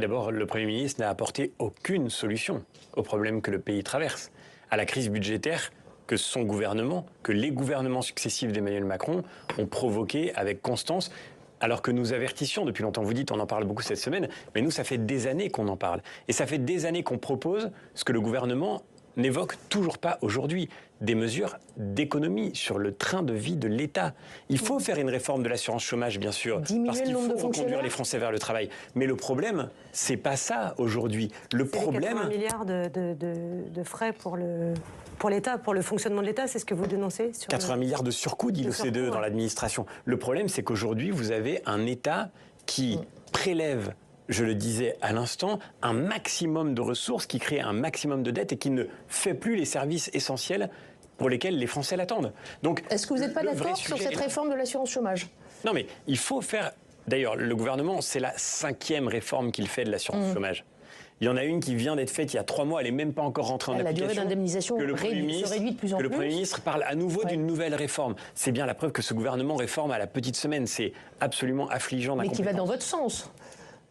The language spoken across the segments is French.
D'abord, le Premier ministre n'a apporté aucune solution aux problèmes que le pays traverse, à la crise budgétaire que son gouvernement, que les gouvernements successifs d'Emmanuel Macron ont provoqué avec constance, alors que nous avertissions depuis longtemps. Vous dites, on en parle beaucoup cette semaine, mais nous, ça fait des années qu'on en parle. Et ça fait des années qu'on propose ce que le gouvernement n'évoque toujours pas aujourd'hui, des mesures d'économie sur le train de vie de l'État. Il faut faire une réforme de l'assurance chômage, bien sûr, parce qu'il faut reconduire les Français vers le travail. Mais le problème, c'est pas ça aujourd'hui. Le problème... 80 milliards de frais pour l'État, pour le fonctionnement de l'État, c'est ce que vous dénoncez 80 milliards de surcoût, dit l'OCDE, dans l'administration. Le problème, c'est qu'aujourd'hui, vous avez un État qui prélève, je le disais à l'instant, un maximum de ressources, qui crée un maximum de dettes et qui ne fait plus les services essentiels pour lesquels les Français l'attendent. Donc, est-ce que vous n'êtes pas d'accord sur cette réforme de l'assurance chômage? Non, mais il faut faire... D'ailleurs, le gouvernement, c'est la 5e réforme qu'il fait de l'assurance chômage. Il y en a une qui vient d'être faite il y a 3 mois, elle n'est même pas encore rentrée en application. La durée d'indemnisation se réduit de plus en plus. Que le Premier ministre parle à nouveau d'une nouvelle réforme. C'est bien la preuve que ce gouvernement réforme à la petite semaine. C'est absolument affligeant. Mais qui va dans votre sens.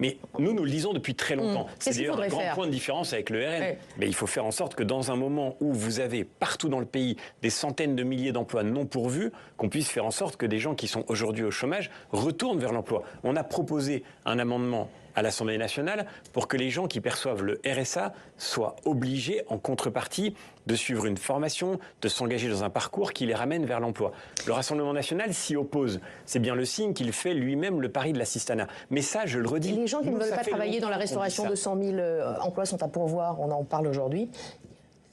Mais nous le disons depuis très longtemps. C'est d'ailleurs un grand point de différence avec le RN. Ouais. Mais il faut faire en sorte que dans un moment où vous avez partout dans le pays des centaines de milliers d'emplois non pourvus, qu'on puisse faire en sorte que des gens qui sont aujourd'hui au chômage retournent vers l'emploi. On a proposé un amendement à l'Assemblée nationale pour que les gens qui perçoivent le RSA soient obligés, en contrepartie, de suivre une formation, de s'engager dans un parcours qui les ramène vers l'emploi. Le Rassemblement national s'y oppose. C'est bien le signe qu'il fait lui-même le pari de l'assistanat. Mais ça, je le redis... Et les gens qui ne veulent pas travailler dans la restauration, 200 000 emplois sont à pourvoir, on en parle aujourd'hui.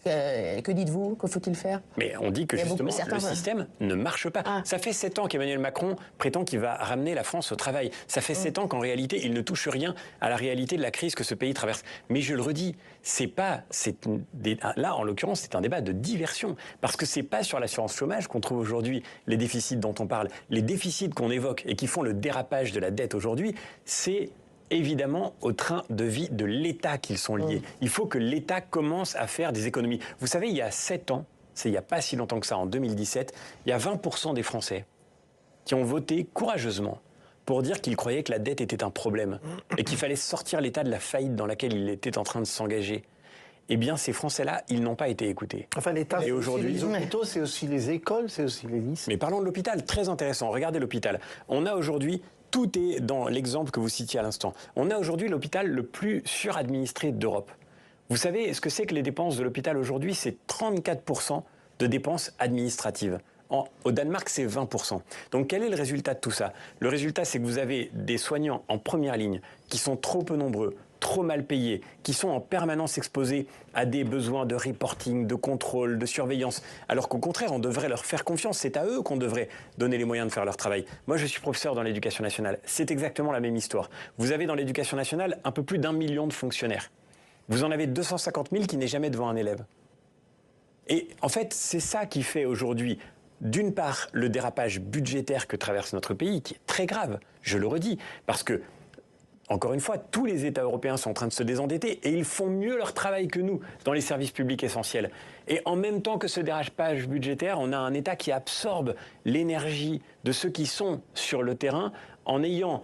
Que dites-vous? Que faut-il faire? Mais on dit que justement, le système ne marche pas. Ça fait 7 ans qu'Emmanuel Macron prétend qu'il va ramener la France au travail. Ça fait 7 ans qu'en réalité, il ne touche rien à la réalité de la crise que ce pays traverse. Mais je le redis, là, en l'occurrence, c'est un débat de diversion. Parce que c'est pas sur l'assurance chômage qu'on trouve aujourd'hui les déficits dont on parle. Les déficits qu'on évoque et qui font le dérapage de la dette aujourd'hui, c'est évidemment au train de vie de l'État qu'ils sont liés. Il faut que l'État commence à faire des économies. Vous savez, il y a 7 ans, c'est il n'y a pas si longtemps que ça, en 2017, il y a 20% des Français qui ont voté courageusement pour dire qu'ils croyaient que la dette était un problème et qu'il fallait sortir l'État de la faillite dans laquelle il était en train de s'engager. Eh bien, ces Français-là, ils n'ont pas été écoutés. Enfin, l'État, c'est aussi les hôpitaux, c'est aussi les écoles, c'est aussi les lycées. Mais parlons de l'hôpital, très intéressant. Regardez l'hôpital. On a aujourd'hui, tout est dans l'exemple que vous citiez à l'instant. On a aujourd'hui l'hôpital le plus suradministré d'Europe. Vous savez ce que c'est que les dépenses de l'hôpital aujourd'hui? C'est 34% de dépenses administratives. Au Danemark, c'est 20%. Donc quel est le résultat de tout ça? Le résultat, c'est que vous avez des soignants en première ligne qui sont trop peu nombreux, trop mal payés, qui sont en permanence exposés à des besoins de reporting, de contrôle, de surveillance, alors qu'au contraire, on devrait leur faire confiance. C'est à eux qu'on devrait donner les moyens de faire leur travail. Moi, je suis professeur dans l'éducation nationale. C'est exactement la même histoire. Vous avez dans l'éducation nationale un peu plus d'1 million de fonctionnaires. Vous en avez 250 000 qui n'est jamais devant un élève. Et en fait, c'est ça qui fait aujourd'hui, d'une part, le dérapage budgétaire que traverse notre pays, qui est très grave, je le redis, parce que encore une fois, tous les États européens sont en train de se désendetter et ils font mieux leur travail que nous dans les services publics essentiels. Et en même temps que ce dérapage budgétaire, on a un État qui absorbe l'énergie de ceux qui sont sur le terrain en ayant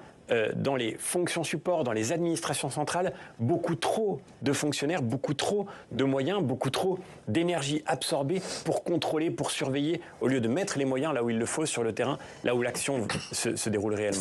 dans les fonctions support, dans les administrations centrales, beaucoup trop de fonctionnaires, beaucoup trop de moyens, beaucoup trop d'énergie absorbée pour contrôler, pour surveiller, au lieu de mettre les moyens là où il le faut sur le terrain, là où l'action se déroule réellement.